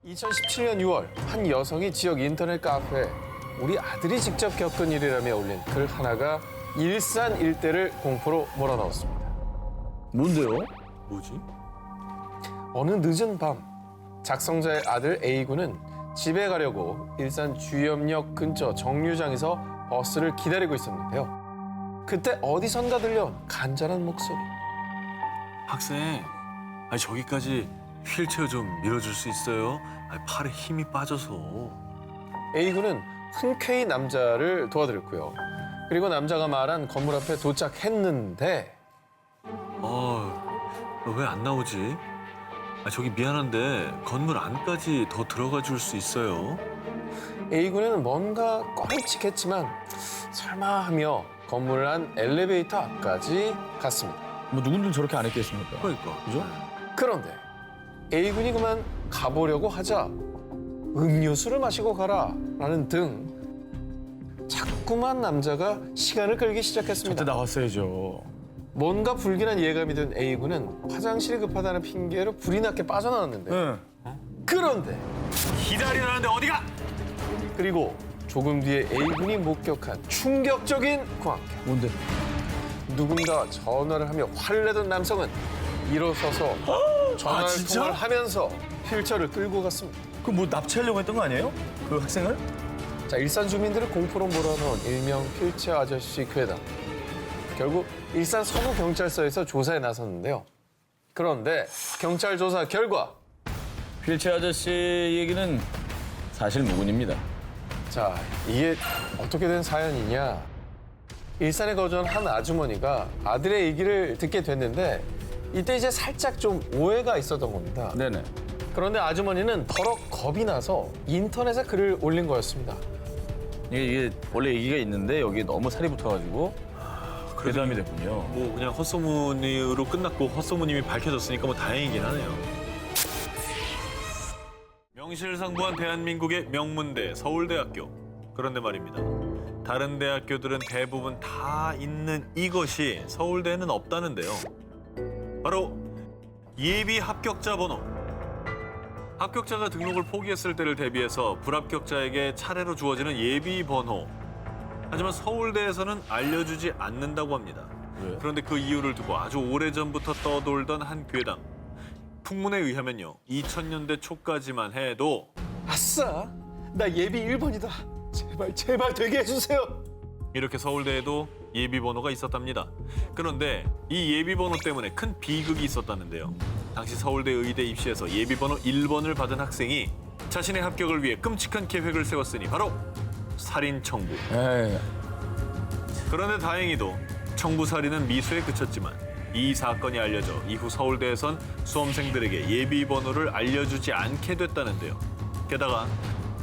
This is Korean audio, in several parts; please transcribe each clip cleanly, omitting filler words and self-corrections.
2017년 6월 한 여성이 지역 인터넷 카페에 우리 아들이 직접 겪은 일이라며 올린 글 하나가 일산 일대를 공포로 몰아넣었습니다. 뭔데요? 뭐지? 어느 늦은 밤 작성자의 아들 A군은 집에 가려고 일산 주염역 근처 정류장에서 버스를 기다리고 있었는데요. 그때 어디선가 들려온 간절한 목소리. 학생, 저기까지 휠체어 좀 밀어줄 수 있어요? 팔에 힘이 빠져서. A군은 흔쾌히 남자를 도와드렸고요. 그리고 남자가 말한 건물 앞에 도착했는데 왜 안 나오지? 저기 미안한데 건물 안까지 더 들어가 줄 수 있어요? A군은 뭔가 꺼리칙했지만 설마 하며 건물 안 엘리베이터 앞까지 갔습니다. 뭐 누군들 저렇게 안 했겠습니까? 그러니까. 그죠? 그런데 A군이 그만 가보려고 하자 음료수를 마시고 가라라는 등 자꾸만 남자가 시간을 끌기 저때 시작했습니다. 나왔어야죠. 뭔가 불길한 예감이 든 A군은 화장실이 급하다는 핑계로 불이 나게 빠져나왔는데 응. 그런데 기다리라는데 어디가? 그리고 조금 뒤에 A군이 목격한 충격적인 광경. 뭔데? 누군가 전화를 하며 화를 내던 남성은 일어서서 전화를 진짜? 통화를 하면서 휠체어를 끌고 갔습니다. 그 뭐 납치하려고 했던 거 아니에요? 그 학생을? 자, 일산 주민들을 공포로 몰아넣은 일명 휠체어 아저씨 괴담. 결국 일산 서부경찰서에서 조사에 나섰는데요. 그런데 경찰 조사 결과 휠체어 아저씨 얘기는 사실 무근입니다. 자, 이게 어떻게 된 사연이냐. 일산에 거주한 한 아주머니가 아들의 얘기를 듣게 됐는데 이때 이제 살짝 좀 오해가 있었던 겁니다. 네네. 그런데 아주머니는 더럭 겁이 나서 인터넷에 글을 올린 거였습니다. 이게 원래 얘기가 있는데 여기 너무 살이 붙어가지고 괴담이 됐군요. 뭐 그냥 헛소문으로 끝났고 헛소문임이 밝혀졌으니까 뭐 다행이긴 하네요. 명실상부한 대한민국의 명문대 서울대학교. 그런데 말입니다. 다른 대학교들은 대부분 다 있는 이것이 서울대에는 없다는데요. 바로 예비 합격자 번호. 합격자가 등록을 포기했을 때를 대비해서 불합격자에게 차례로 주어지는 예비 번호. 하지만 서울대에서는 알려주지 않는다고 합니다. 왜? 그런데 그 이유를 두고 아주 오래전부터 떠돌던 한 괴담. 풍문에 의하면요. 2000년대 초까지만 해도 아싸! 나 예비 1번이다. 제발 되게 해주세요. 이렇게 서울대에도 예비번호가 있었답니다. 그런데 이 예비번호 때문에 큰 비극이 있었다는데요. 당시 서울대 의대 입시에서 예비번호 1번을 받은 학생이 자신의 합격을 위해 끔찍한 계획을 세웠으니 바로 살인 청부. 에이. 그런데 다행히도 청부 살인은 미수에 그쳤지만 이 사건이 알려져 이후 서울대에선 수험생들에게 예비번호를 알려주지 않게 됐다는데요. 게다가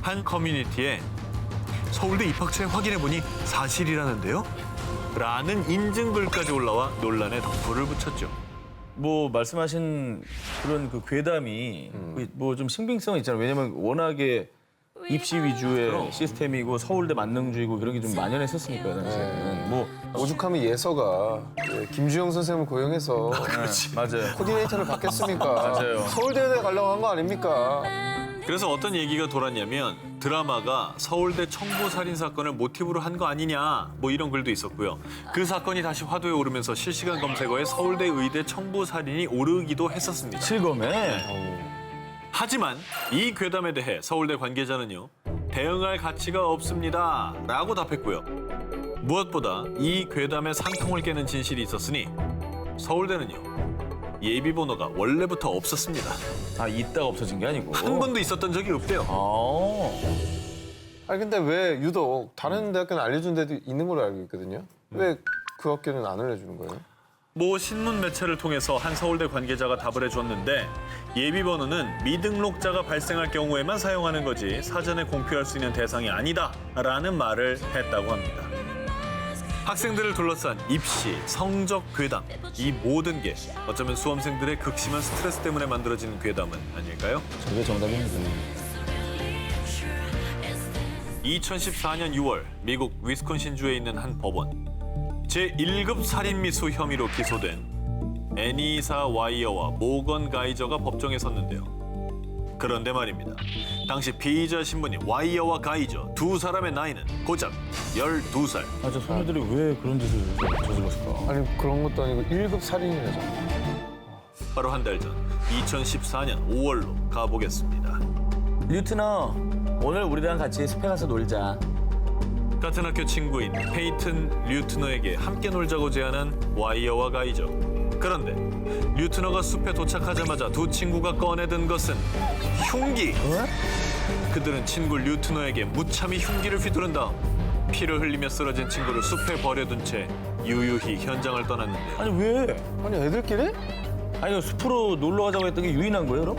한 커뮤니티에 서울대 입학처에 확인해보니 사실이라는데요? 라는 인증글까지 올라와 논란에 덩굴을 붙였죠. 뭐 말씀하신 그런 그 괴담이 뭐 좀 신빙성이 있잖아요. 왜냐면 워낙에 입시 위주의 그럼. 시스템이고 서울대 만능주의고 그런 게 좀 만연했었으니까요. 당시에는. 뭐 오죽하면 예서가 김주영 선생님을 고용해서 맞아요. 코디네이터를 받겠습니까? 맞아요. 서울대에 가려고 한 거 아닙니까? 그래서 어떤 얘기가 돌았냐면 드라마가 서울대 청부 살인 사건을 모티브로 한 거 아니냐 뭐 이런 글도 있었고요. 그 사건이 다시 화두에 오르면서 실시간 검색어에 서울대 의대 청부 살인이 오르기도 했었습니다. 실검에 하지만 이 괴담에 대해 서울대 관계자는요. 대응할 가치가 없습니다 라고 답했고요. 무엇보다 이 괴담의 산통을 깨는 진실이 있었으니 서울대는요. 예비번호가 원래부터 없었습니다. 있다가 없어진 게 아니고. 한 번도 있었던 적이 없대요. 아. 아니 근데 왜 유독 다른 대학교는 알려준 데도 있는 걸로 알고 있거든요. 왜 그 학교는 안 알려주는 거예요? 모 신문 매체를 통해서 한 서울대 관계자가 답을 해줬는데 예비번호는 미등록자가 발생할 경우에만 사용하는 거지 사전에 공표할 수 있는 대상이 아니다라는 말을 했다고 합니다. 학생들을 둘러싼 입시, 성적 괴담, 이 모든 게 어쩌면 수험생들의 극심한 스트레스 때문에 만들어지는 괴담은 아닐까요? 저게 정답입니다. 2014년 6월 미국 위스콘신주에 있는 한 법원. 제1급 살인미수 혐의로 기소된 애니사 와이어와 모건 가이저가 법정에 섰는데요. 그런데 말입니다. 당시 피의자 신분인 와이어와 가이저 두 사람의 나이는 고작 12살. 아, 저 소녀들이 왜 그런 짓을 저질렀을까? 아니 그런 것도 아니고 1급 살인이라죠. 바로 한 달 전 2014년 5월로 가보겠습니다. 류트너, 오늘 우리랑 같이 숲에 가서 놀자. 같은 학교 친구인 페이튼 류트너에게 함께 놀자고 제안한 와이어와 가이저. 그런데 류트너가 숲에 도착하자마자 두 친구가 꺼내든 것은 흉기. 그들은 친구 류트너에게 무참히 흉기를 휘두른 다음 피를 흘리며 쓰러진 친구를 숲에 버려둔 채 유유히 현장을 떠났는데 아니 왜? 아니 애들끼리? 아니 숲으로 놀러 가자고 했던 게 유인한 거예요, 그럼?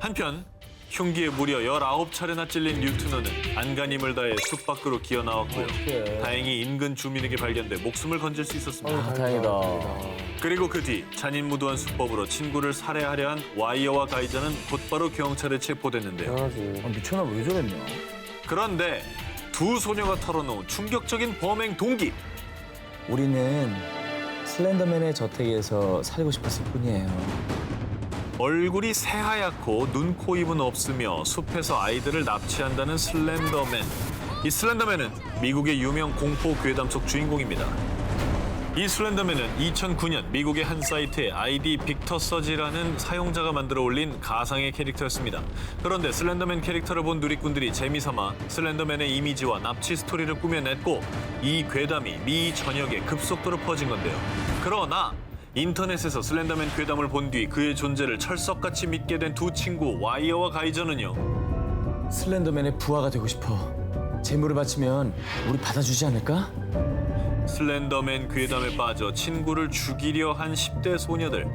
한편 흉기에 무려 19차례나 찔린 류트너는 안간힘을 다해 숲 밖으로 기어 나왔고요. 어떡해. 다행히 인근 주민에게 발견돼 목숨을 건질 수 있었습니다. 아, 다행이다. 그리고 그 뒤 잔인무도한 수법으로 친구를 살해하려 한 와이어와 가이자는 곧바로 경찰에 체포됐는데요. 당연하지. 아, 미쳤나 왜 저랬냐? 그런데 두 소녀가 털어놓은 충격적인 범행 동기. 우리는 슬렌더맨의 저택에서 살고 싶었을 뿐이에요. 얼굴이 새하얗고 눈, 코, 입은 없으며 숲에서 아이들을 납치한다는 슬렌더맨. 이 슬렌더맨은 미국의 유명 공포 괴담 속 주인공입니다. 이 슬렌더맨은 2009년 미국의 한 사이트에 아이디 빅터 서지라는 사용자가 만들어 올린 가상의 캐릭터였습니다. 그런데 슬렌더맨 캐릭터를 본 누리꾼들이 재미삼아 슬렌더맨의 이미지와 납치 스토리를 꾸며냈고 이 괴담이 미 전역에 급속도로 퍼진 건데요. 그러나 인터넷에서 슬렌더맨 괴담을 본 뒤 그의 존재를 철석같이 믿게 된 두 친구 와이어와 가이저는요. 슬렌더맨의 부하가 되고 싶어. 재물을 바치면 우리 받아주지 않을까? 슬렌더맨 괴담에 빠져 친구를 죽이려 한 10대 소녀들.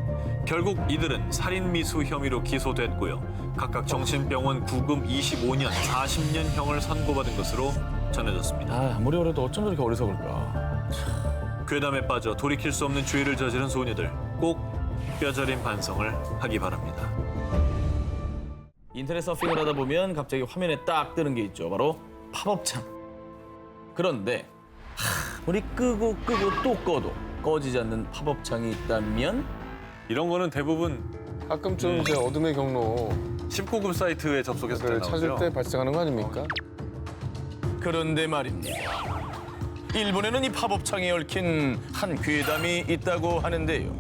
결국 이들은 살인미수 혐의로 기소됐고요. 각각 정신병원 구금 25년, 40년형을 선고받은 것으로 전해졌습니다. 아, 아무리 어려도 어쩜 저렇게 어리석을까? 괴담에 빠져 돌이킬 수 없는 죄를 저지른 소녀들. 꼭 뼈저린 반성을 하기 바랍니다. 인터넷 서핑을 하다 보면 갑자기 화면에 딱 뜨는 게 있죠. 바로 팝업창. 그런데 아무리 끄고 또 꺼도 꺼지지 않는 팝업창이 있다면 이런 거는 대부분 가끔쯤 이제 어둠의 경로 19금 사이트에 접속해서 를 나오죠. 찾을 때 발생하는 거 아닙니까? 그런데 말입니다. 일본에는 이 팝업창에 얽힌 한 괴담이 있다고 하는데요.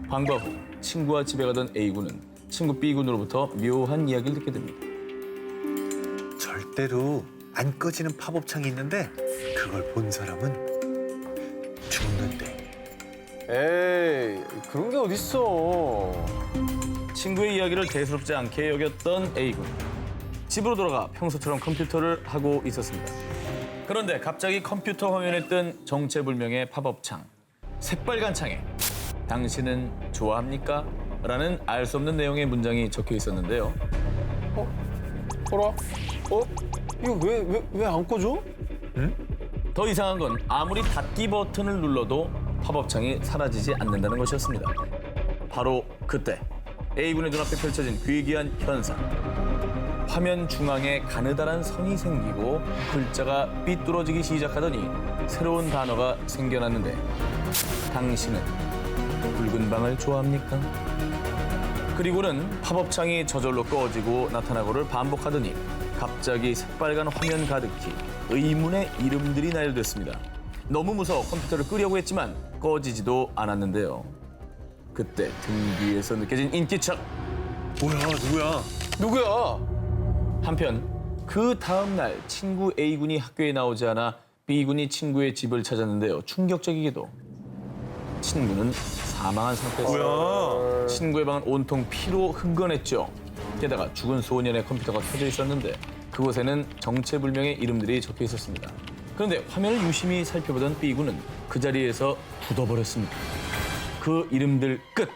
방과 후 친구와 집에 가던 A군은 친구 B군으로부터 묘한 이야기를 듣게 됩니다. 절대로 안 꺼지는 팝업창이 있는데 그걸 본 사람은 죽는데. 에이 그런 게 어딨어. 친구의 이야기를 대수롭지 않게 여겼던 A군. 집으로 돌아가 평소처럼 컴퓨터를 하고 있었습니다. 그런데 갑자기 컴퓨터 화면에 뜬 정체불명의 팝업창. 새빨간 창에 당신은 좋아합니까? 라는 알 수 없는 내용의 문장이 적혀 있었는데요. 어라? 이거 왜 안 꺼져? 더 이상한 건 아무리 닫기 버튼을 눌러도 팝업창이 사라지지 않는다는 것이었습니다. 바로 그때 A군의 눈앞에 펼쳐진 괴기한 현상. 화면 중앙에 가느다란 선이 생기고 글자가 삐뚤어지기 시작하더니 새로운 단어가 생겨났는데 당신은 붉은 방을 좋아합니까? 그리고는 팝업창이 저절로 꺼지고 나타나고를 반복하더니 갑자기 새빨간 화면 가득히 의문의 이름들이 나열됐습니다. 너무 무서워 컴퓨터를 끄려고 했지만 꺼지지도 않았는데요. 그때 등 뒤에서 느껴진 인기척. 뭐야, 누구야? 누구야? 한편 그 다음 날 친구 A군이 학교에 나오지 않아 B군이 친구의 집을 찾았는데요. 충격적이게도 친구는 사망한 상태였어요. 친구의 방은 온통 피로 흥건했죠. 게다가 죽은 소년의 컴퓨터가 켜져 있었는데 그곳에는 정체불명의 이름들이 적혀 있었습니다. 그런데 화면을 유심히 살펴보던 B군은 그 자리에서 굳어버렸습니다. 그 이름들 끝!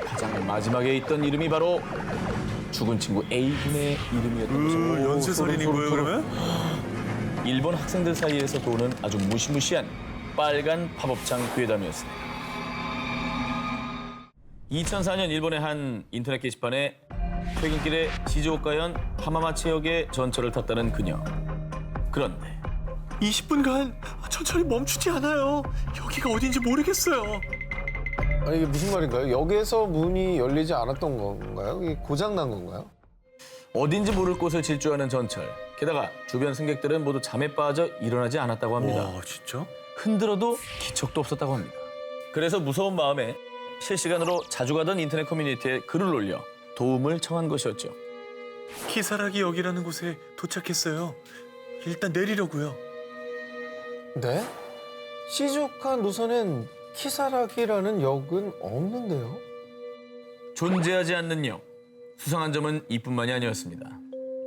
가장 마지막에 있던 이름이 바로 죽은 친구 A군의 이름이었던 거죠. 연쇄살인인 거예요, 그러면? 일본 학생들 사이에서 도는 아주 무시무시한 빨간 팝업창 괴담이었습니다. 2004년 일본의 한 인터넷 게시판에 퇴근길에 시즈오카현 하마마치역에 전철을 탔다는 그녀. 그런데 20분간 전철이 멈추지 않아요. 여기가 어딘지 모르겠어요. 아니 이게 무슨 말인가요? 역에서 문이 열리지 않았던 건가요? 이게 고장 난 건가요? 어딘지 모를 곳을 질주하는 전철. 게다가 주변 승객들은 모두 잠에 빠져 일어나지 않았다고 합니다. 와, 진짜? 흔들어도 기척도 없었다고 합니다. 그래서 무서운 마음에 실시간으로 자주 가던 인터넷 커뮤니티에 글을 올려 도움을 청한 것이었죠. 키사라기 역이라는 곳에 도착했어요. 일단 내리려고요. 네? 시즈오카 노선엔 키사라기라는 역은 없는데요? 존재하지 않는 역. 수상한 점은 이뿐만이 아니었습니다.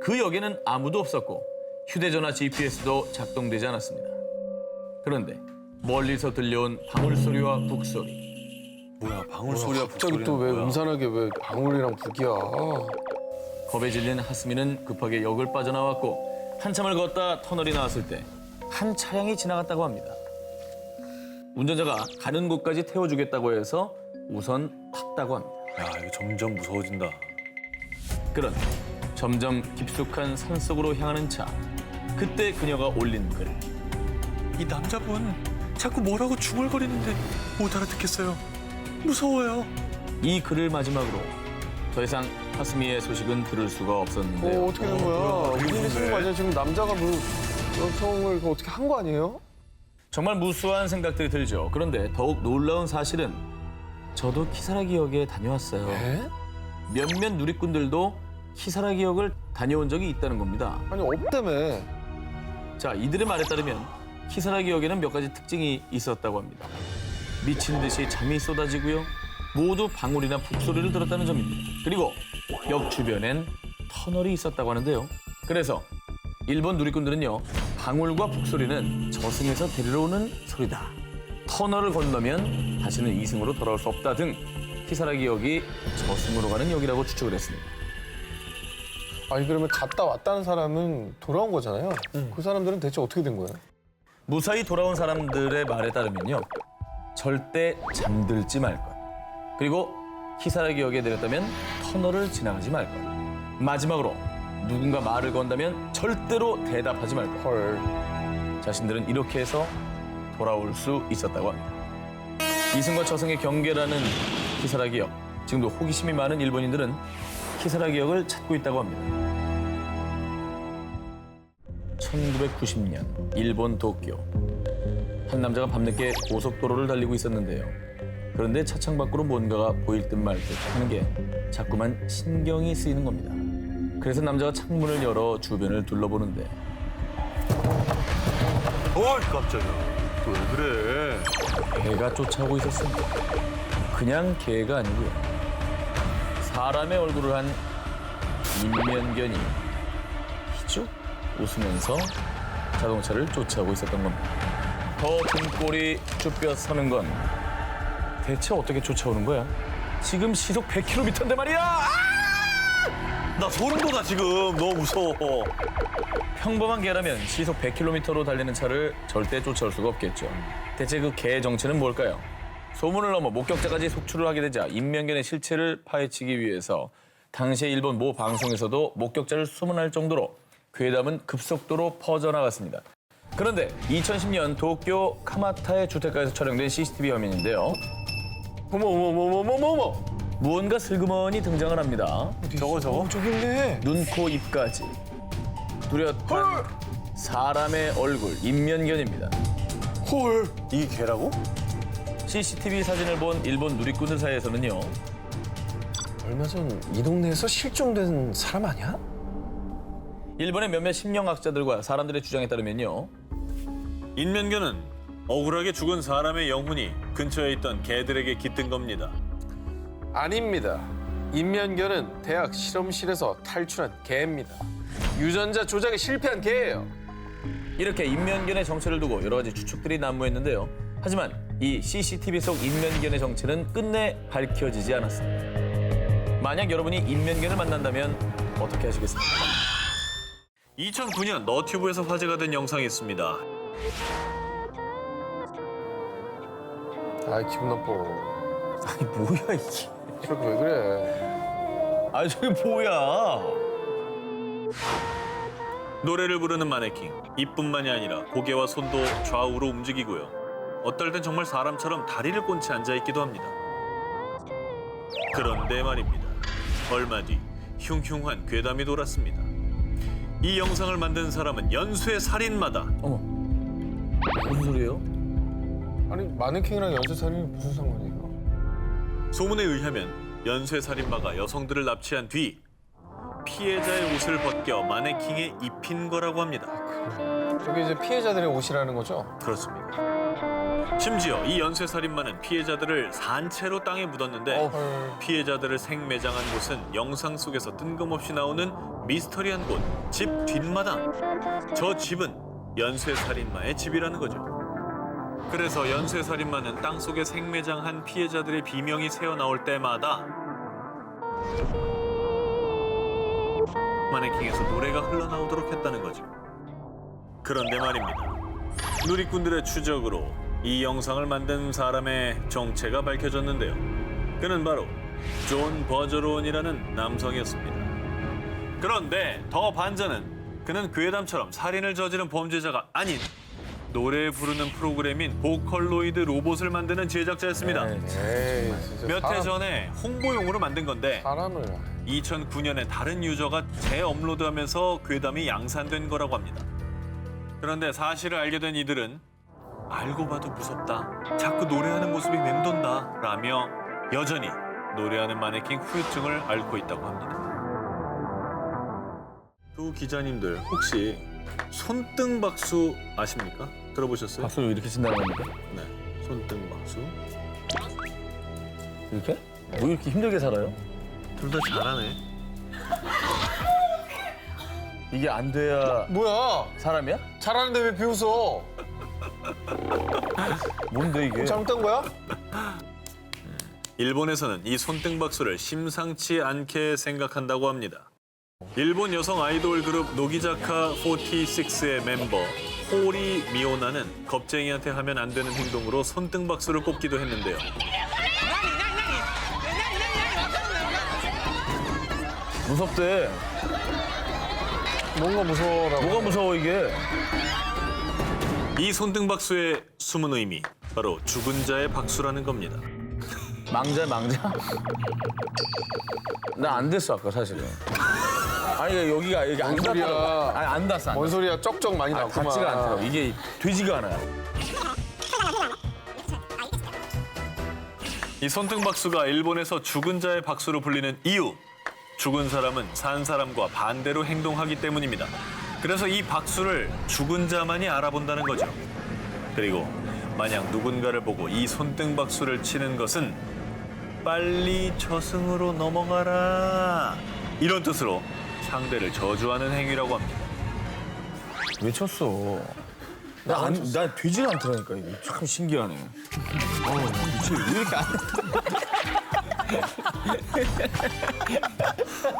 그 역에는 아무도 없었고 휴대전화 GPS도 작동되지 않았습니다. 그런데 멀리서 들려온 방울 소리와 북 소리. 뭐야, 방울 소리야, 갑자기 또 왜 음산하게 왜 방울이랑 북이야? 겁에 질린 하스미는 급하게 역을 빠져나왔고 한참을 걷다 터널이 나왔을 때 한 차량이 지나갔다고 합니다. 운전자가 가는 곳까지 태워주겠다고 해서 우선 탔다고 합니다. 야, 이거 점점 무서워진다. 그런데 점점 깊숙한 산속으로 향하는 차. 그때 그녀가 올린 글. 이 남자분 자꾸 뭐라고 중얼거리는데 못 알아듣겠어요. 무서워요. 이 글을 마지막으로 더 이상 하스미의 소식은 들을 수가 없었는데요. 어떻게 된 거야? 무슨 일이 생긴 거 아니야? 지금 남자가 여성을 그거 어떻게 한 거 아니에요? 정말 무수한 생각들이 들죠. 그런데 더욱 놀라운 사실은 저도 키사라기 역에 다녀왔어요. 에? 몇몇 누리꾼들도 키사라기 역을 다녀온 적이 있다는 겁니다. 아니 없다며. 자, 이들의 말에 따르면 키사라기 역에는 몇 가지 특징이 있었다고 합니다. 미친 듯이 잠이 쏟아지고요. 모두 방울이나 북소리를 들었다는 점입니다. 그리고 역 주변엔 터널이 있었다고 하는데요. 그래서 일본 누리꾼들은요. 방울과 북소리는 저승에서 데리러 오는 소리다. 터널을 건너면 다시는 이승으로 돌아올 수 없다 등 키사라기 역이 저승으로 가는 역이라고 추측을 했습니다. 아니 그러면 갔다 왔다는 사람은 돌아온 거잖아요. 그 사람들은 대체 어떻게 된 거예요? 무사히 돌아온 사람들의 말에 따르면요. 절대 잠들지 말 것. 그리고 키사라기 역에 내렸다면 터널을 지나가지 말 것. 마지막으로 누군가 말을 건다면 절대로 대답하지 말 것. 헐. 자신들은 이렇게 해서 돌아올 수 있었다고 합니다. 이승과 저승의 경계라는 키사라기 역. 지금도 호기심이 많은 일본인들은 키사라기 역을 찾고 있다고 합니다. 1990년 일본 도쿄. 한 남자가 밤늦게 고속도로를 달리고 있었는데요. 그런데 차창 밖으로 뭔가가 보일 듯 말 듯 하는 게 자꾸만 신경이 쓰이는 겁니다. 그래서 남자가 창문을 열어 주변을 둘러보는데 어이, 깜짝이야. 또 왜 그래? 개가 쫓아오고 있었습니다. 그냥 개가 아니고요. 사람의 얼굴을 한 인면견이 희죽 웃으면서 자동차를 쫓아오고 있었던 겁니다. 더 등골이 쭈뼛 서는 건 대체 어떻게 쫓아오는 거야? 지금 시속 100km인데 말이야! 나 소름 돋아, 지금. 너무 무서워. 평범한 개라면 시속 100km로 달리는 차를 절대 쫓아올 수가 없겠죠. 대체 그 개의 정체는 뭘까요? 소문을 넘어 목격자까지 속출을 하게 되자 인면견의 실체를 파헤치기 위해서 당시에 일본 모 방송에서도 목격자를 수문할 정도로 괴담은 급속도로 퍼져나갔습니다. 그런데 2010년 도쿄 카마타의 주택가에서 촬영된 CCTV 화면인데요. 어머. 무언가 슬그머니 등장을 합니다. 저거. 저기 있네. 눈, 코, 입까지 뚜렷한 사람의 얼굴, 인면견입니다. 헐. 이게 개라고? CCTV 사진을 본 일본 누리꾼들 사이에서는요. 얼마 전 이 동네에서 실종된 사람 아니야? 일본의 몇몇 심령학자들과 사람들의 주장에 따르면요. 인면견은 억울하게 죽은 사람의 영혼이 근처에 있던 개들에게 깃든 겁니다. 아닙니다. 인면견은 대학 실험실에서 탈출한 개입니다. 유전자 조작에 실패한 개예요. 이렇게 인면견의 정체를 두고 여러 가지 추측들이 난무했는데요. 하지만 이 CCTV 속 인면견의 정체는 끝내 밝혀지지 않았습니다. 만약 여러분이 인면견을 만난다면 어떻게 하시겠습니까? 2009년 너튜브에서 화제가 된 영상이 있습니다. 아 기분 나빠. 아니 뭐야 이게? 저렇게 왜 그래? 아니 저게 뭐야? 노래를 부르는 마네킹. 입뿐만이 아니라 고개와 손도 좌우로 움직이고요. 어떨 땐 정말 사람처럼 다리를 꼰치 앉아있기도 합니다. 그런데 말입니다. 얼마 뒤 흉흉한 괴담이 돌았습니다. 이 영상을 만든 사람은 연쇄 살인마다. 어머. 무슨 소리예요? 아니 마네킹이랑 연쇄살인이 무슨 상관이에요? 소문에 의하면 연쇄 살인마가 여성들을 납치한 뒤 피해자의 옷을 벗겨 마네킹에 입힌 거라고 합니다. 저게 이제 피해자들의 옷이라는 거죠? 그렇습니다. 심지어 이 연쇄 살인마는 피해자들을 산채로 땅에 묻었는데 피해자들을 생매장한 곳은 영상 속에서 뜬금없이 나오는 미스터리한 곳, 집 뒷마당. 저 집은 연쇄 살인마의 집이라는 거죠. 그래서 연쇄 살인마는 땅속에 생매장한 피해자들의 비명이 새어나올 때마다 마네킹에서 노래가 흘러나오도록 했다는 거죠. 그런데 말입니다. 누리꾼들의 추적으로 이 영상을 만든 사람의 정체가 밝혀졌는데요. 그는 바로 존 버저론이라는 남성이었습니다. 그런데 더 반전은 그는 괴담처럼 살인을 저지른 범죄자가 아닌 노래 부르는 프로그램인 보컬로이드 로봇을 만드는 제작자였습니다. 에이 진짜 몇 해 전에 홍보용으로 만든 건데 사람을 2009년에 다른 유저가 재업로드하면서 괴담이 양산된 거라고 합니다. 그런데 사실을 알게 된 이들은 알고 봐도 무섭다, 자꾸 노래하는 모습이 맴돈다 라며 여전히 노래하는 마네킹 후유증을 앓고 있다고 합니다. 두 기자님들 혹시 손등박수 아십니까? 들어보셨어요? 박수를 이렇게 친다는 겁니까? 네, 손등박수. 이렇게? 뭐 이렇게 힘들게 살아요? 둘 다 잘하네. 이게 안 돼야 뭐야? 사람이야? 잘하는데 왜 비웃어? 뭔데 이게? 잘못된 거야? 일본에서는 이 손등박수를 심상치 않게 생각한다고 합니다. 일본 여성 아이돌 그룹 노기자카 46의 멤버 호리 미오나는 겁쟁이한테 하면 안 되는 행동으로 손등박수를 꼽기도 했는데요. 무섭대. 뭔가 무서워라고. 뭐가 무서워 이게? 이 손등박수의 숨은 의미, 바로 죽은 자의 박수라는 겁니다. 망자? 나 안 됐어 아까 사실은. 아니 여기가 여기 안 뭔 소리야. 닿더라고. 아니 안 닿았어. 뭔 소리야? 쩍쩍 많이 나왔구만. 닿지가 않더라고. 이게 되지가 않아요. 이 손등박수가 일본에서 죽은 자의 박수로 불리는 이유, 죽은 사람은 산 사람과 반대로 행동하기 때문입니다. 그래서 이 박수를 죽은 자만이 알아본다는 거죠. 그리고 만약 누군가를 보고 이 손등박수를 치는 것은 빨리 저승으로 넘어가라 이런 뜻으로 상대를 저주하는 행위라고 합니다. 왜 쳤어? 나 되지가 않더라니까 이게 참 신기하네. 미쳐 왜 이렇게 안?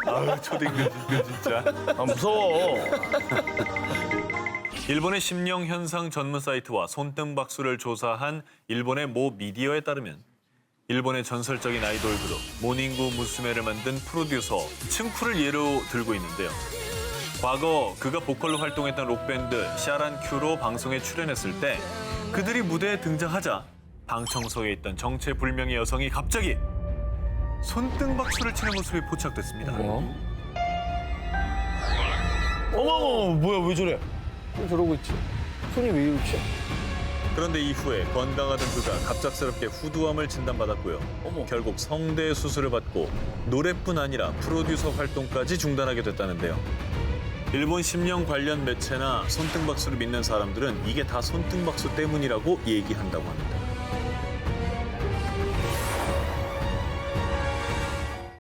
아유 초딩들 진짜. 아 무서워. 일본의 심령 현상 전문 사이트와 손등박수를 조사한 일본의 모 미디어에 따르면 일본의 전설적인 아이돌 그룹 모닝구 무스메를 만든 프로듀서 층쿠를 예로 들고 있는데요. 과거 그가 보컬로 활동했던 록밴드 샤란큐로 방송에 출연했을 때 그들이 무대에 등장하자 방청석에 있던 정체불명의 여성이 갑자기 손등박수를 치는 모습이 포착됐습니다. 어머 뭐야 왜 저래? 또 저러고 있지. 손이 왜 이렇지? 그런데 이후에 건강하던 그가 갑작스럽게 후두암을 진단받았고요. 어머. 결국 성대 수술을 받고 노래뿐 아니라 프로듀서 활동까지 중단하게 됐다는데요. 일본 심령 관련 매체나 손등박수를 믿는 사람들은 이게 다 손등박수 때문이라고 얘기한다고 합니다.